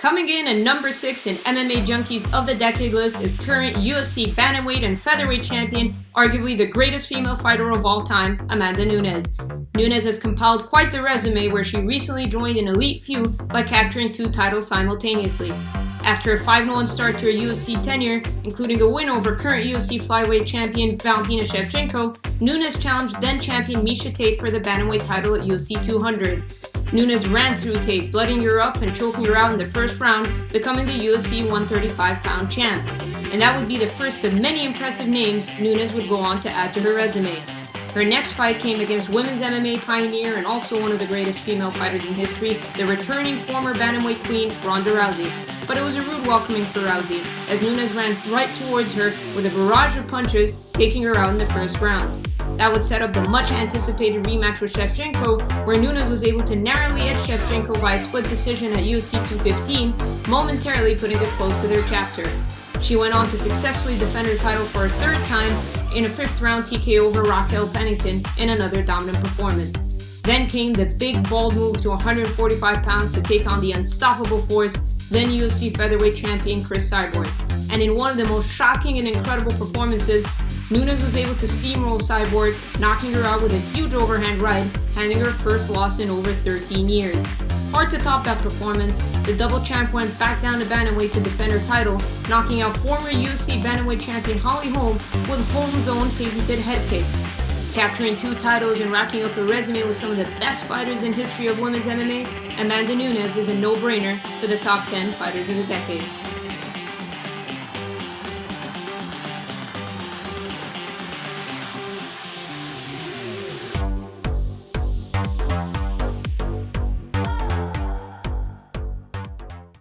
Coming in at number 6 in MMA Junkies of the Decade list is current UFC bantamweight and featherweight champion, arguably the greatest female fighter of all time, Amanda Nunes. Nunes has compiled quite the resume where she recently joined an elite feud by capturing 2 titles simultaneously. After a 5-1 start to her UFC tenure, including a win over current UFC flyweight champion Valentina Shevchenko, Nunes challenged then-champion Miesha Tate for the bantamweight title at UFC 200. Nunes ran through Tate, blooding her up and choking her out in the first round, becoming the UFC 135-pound champ. And that would be the first of many impressive names Nunes would go on to add to her resume. Her next fight came against women's MMA pioneer and also one of the greatest female fighters in history, the returning former bantamweight queen Ronda Rousey. But it was a rude welcoming for Rousey, as Nunes ran right towards her with a barrage of punches, taking her out in the first round. That would set up the much-anticipated rematch with Shevchenko, where Nunes was able to narrowly edge Shevchenko by a split decision at UFC 215, momentarily putting it close to their chapter. She went on to successfully defend her title for a third time in a 5th-round TKO over Raquel Pennington in another dominant performance. Then came the big, bold move to 145 pounds to take on the unstoppable force, then UFC featherweight champion Cris Cyborg. And in one of the most shocking and incredible performances, Nunes was able to steamroll Cyborg, knocking her out with a huge overhand right, handing her first loss in over 13 years. Hard to top that performance, the double champ went back down to bantamweight to defend her title, knocking out former UFC bantamweight champion Holly Holm with Holm's own patented head kick. Capturing 2 titles and racking up a resume with some of the best fighters in history of women's MMA, Amanda Nunes is a no-brainer for the top 10 fighters of the decade.